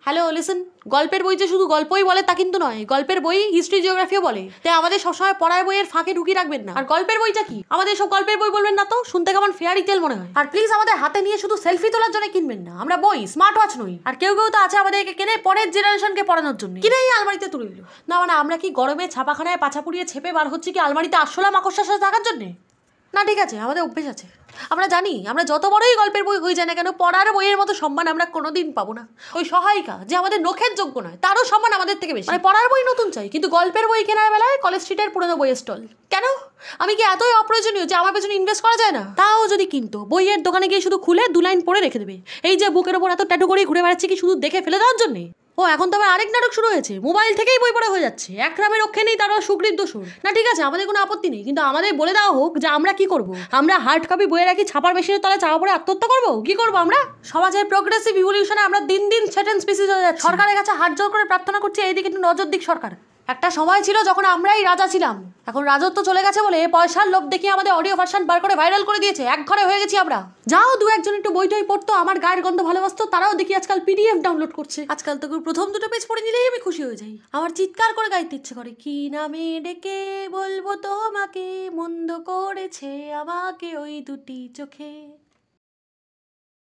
Hello listen, গল্পের বই যে শুধু গল্পই বলে তা কিন্তু নয়, গল্পের বই হিস্ট্রি জিওগ্রাফিও বলে। তাই আমাদের সবসময় পড়ার বইয়ের ফাঁকে ঢুকিয়ে রাখবেন না। আর গল্পের বইটা কি? আমাদের সব গল্পের বই বলবেন না তো, শুনতে কেমন ফেয়ারি টেল মনে হয়। আর প্লিজ আমাদের হাতে নিয়ে শুধু সেলফি তোলার জন্য কিনবেন না, আমরা বই স্মার্ট ওয়াচ নই। আর কেউ কেউ তো আছে আমাদেরকে কেনে পরের জেনারেশনকে পড়ানোর জন্য, কিনে এই আলমারিতে তুলে দিল। না মানে আমরা কি গরমে ছাপাখানায় পাছা পুড়িয়ে ছেপে বার হচ্ছে কি আলমারিতে আরশোলা মাকড়সার সাথে থাকার জন্যে? না ঠিক আছে, আমাদের অভ্যেস আছে। আমরা জানি আমরা যত বড়ই গল্পের বই হয়ে যায় না কেন, পড়ার বইয়ের মতো সম্মান আমরা কোনোদিন পাবো না। ওই সহায়িকা যে আমাদের নখের যোগ্য নয়, তারও সম্মান আমাদের থেকে বেশি। মানে পড়ার বই নতুন চাই, কিন্তু গল্পের বই কেনার বেলায় কলেজ স্ট্রিটের পুরোনো বইয়ের স্টল। কেন? আমি কি এতই অপ্রয়োজনীয় যে আমার পেছনে ইনভেস্ট করা যায় না? তাও যদি কিনতো, বইয়ের দোকানে গিয়ে শুধু খুলে 2 লাইন পড়ে রেখে দেবে। এই যে বুকের ওপর এত ট্যাটু করে ঘুরে বেড়াচ্ছে কি শুধু দেখে ফেলে দেওয়ার জন্যে? ও এখন তো আবার আরেক নাটক শুরু হয়েছে, মোবাইল থেকেই বই পড়া হয়ে যাচ্ছে। এক রামের রক্ষে নেই, তারা সুগ্রীব দোষর। না ঠিক আছে, আমাদের কোনো আপত্তি নেই, কিন্তু আমাদের বলে দেওয়া হোক যে আমরা কি করব। আমরা হার্ড কপি বইয়ে রাখি, ছাপার মেশিনের তলায় চাপা পড়ে আত্মহত্যা করবো? কি করবো আমরা? সমাজের প্রোগ্রেসিভ ইভলিউশনে আমরা দিন দিন সেটেন স্পিসিস হয়ে যাচ্ছি। সরকারের কাছে হাত জোর করে প্রার্থনা করছি এইদিকে একটু নজর দিক সরকার। একটা সময় ছিল যখন আমরাই রাজা ছিলাম, এখন রাজত্ব চলে গেছে বলে পয়সার লোভ দেখিয়ে আমাদের অডিও ভার্সন বার করে ভাইরাল করে দিয়েছে। এক ঘরে হয়ে গেছি আমরা। যাও 2-1 একটু বই টই পড়তো, আমার গায়ের গন্ধ ভালোবাসতো, তারাও দেখি আজকাল পিডিএফ ডাউনলোড করছে। আজকাল তো প্রথম 2 পেজ পড়ে নিলেই আমি খুশি হয়ে যাই। আমার চিৎকার করে গাইতে ইচ্ছে করে, কি নামে ডেকে বলবো তোমাকে, মন্দ করেছে আমাকে ওই 2টি চোখে।